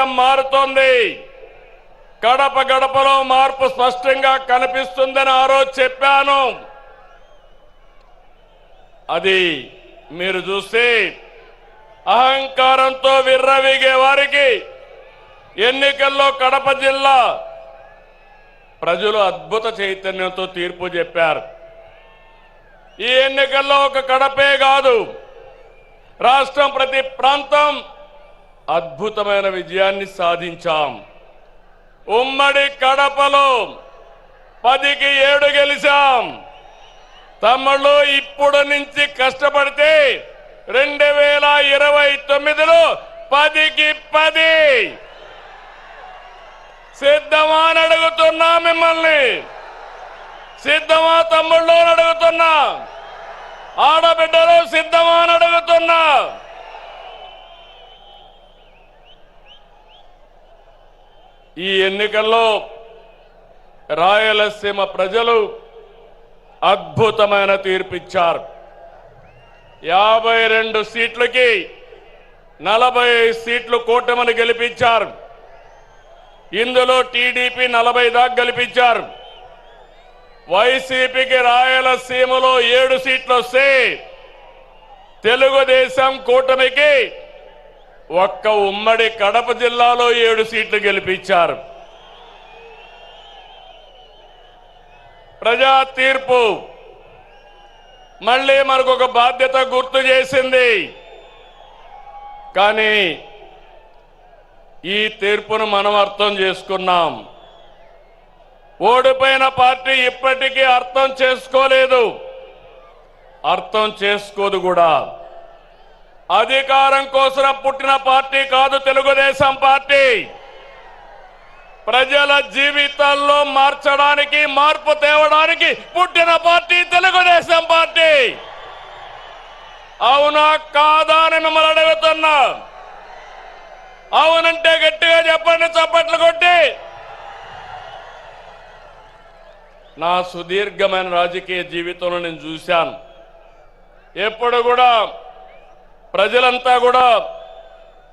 రాజకీయం మారుతోంది. గడప గడపలో మార్పు స్పష్టంగా కనిపిస్తుందని ఆ రోజు చెప్పాను. అది మీరు చూస్తే అహంకారంతో విర్రవీగే వారికి ఎన్నికల్లో కడప జిల్లా ప్రజలు అద్భుత చైతన్యంతో తీర్పు చెప్పారు. ఈ ఎన్నికల్లో ఒక కడపే కాదు, రాష్ట్రం ప్రతి ప్రాంతం అద్భుతమైన విజయాన్ని సాధించాం. ఉమ్మడి కడపలో 10కి 7 గెలిచాం. తమ్ముళ్ళు ఇప్పుడు నుంచి కష్టపడితే 2029లో 10కి 10 సిద్ధమా అని అడుగుతున్నా. మిమ్మల్ని సిద్ధమా తమ్ముళ్ళు అని అడుగుతున్నా. ఆడబిడ్డలు సిద్ధమా అని అడుగుతున్నా. ఈ ఎన్నికల్లో రాయలసీమ ప్రజలు అద్భుతమైన తీర్పిచ్చారు. 52 సీట్లకి 45 సీట్లు కూటమిని గెలిపించారు. ఇందులో టీడీపీ 40 దాకా గెలిపించారు. వైసీపీకి రాయలసీమలో 7 సీట్లు వస్తే తెలుగుదేశం కూటమికి ఒక్క ఉమ్మడి కడప జిల్లాలో 7 సీట్లు గెలిపించారు. ప్రజా తీర్పు మళ్ళీ మనకు ఒక బాధ్యత గుర్తు చేసింది. కానీ ఈ తీర్పును మనం అర్థం చేసుకున్నాం. ఓడిపోయిన పార్టీ ఇప్పటికీ అర్థం చేసుకోలేదు, అర్థం చేసుకోదు కూడా. అధికారం కోసం పుట్టిన పార్టీ కాదు తెలుగుదేశం పార్టీ. ప్రజల జీవితాల్లో మార్చడానికి, మార్పు తేవడానికి పుట్టిన పార్టీ తెలుగుదేశం పార్టీ. అవునా కాదా అని మిమ్మల్ని అడుగుతున్నా. అవునంటే గట్టిగా చెప్పండి, చప్పట్లు కొట్టి. నా సుదీర్ఘమైన రాజకీయ జీవితంలో నేను చూశాను, ఎప్పుడు కూడా ప్రజలంతా కూడా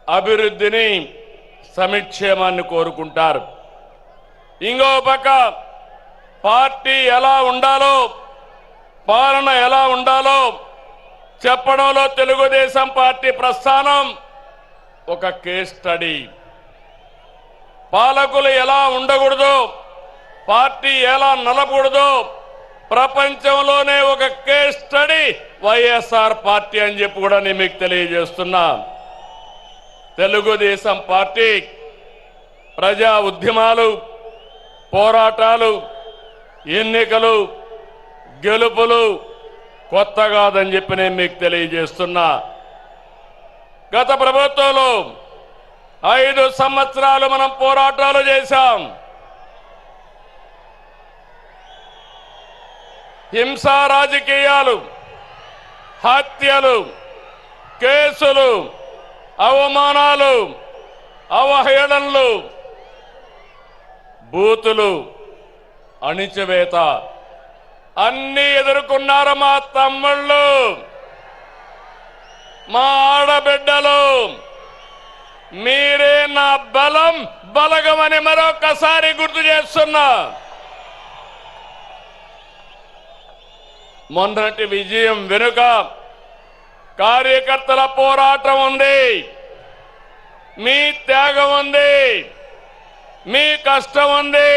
అభివృద్ధిని, సంక్షేమాన్ని కోరుకుంటారు. ఇంకో పక్క పార్టీ ఎలా ఉండాలో, పాలన ఎలా ఉండాలో చెప్పడంలో తెలుగుదేశం పార్టీ ప్రస్థానం ఒక కేస్ స్టడీ. పాలకులు ఎలా ఉండకూడదు, పార్టీ ఎలా నలపకూడదు ప్రపంచంలోనే ఒక కేస్ స్టడీ వైఎస్ఆర్ పార్టీ అని చెప్పి కూడా నేను మీకు తెలియజేస్తున్నా. తెలుగుదేశం పార్టీ ప్రజా ఉద్యమాలు, పోరాటాలు, ఎన్నికలు, గెలుపులు కొత్త కాదని చెప్పి నేను మీకు తెలియజేస్తున్నా. గత ప్రభుత్వంలో 5 సంవత్సరాలు మనం పోరాటాలు చేశాం. హింసా రాజకీయాలు, హత్యలు, కేసులు, అవమానాలు, అవహేళనలు, బూతులు, అణిచివేత అన్ని ఎదుర్కొన్నారు మా తమ్ముళ్ళు, మా ఆడబిడ్డలు. మీరే నా బలం, బలగమని మరొకసారి గుర్తు చేస్తున్నా. మొన్నటి విజయం వెనుక కార్యకర్తల పోరాటం ఉంది, మీ త్యాగం ఉంది, మీ కష్టం ఉంది.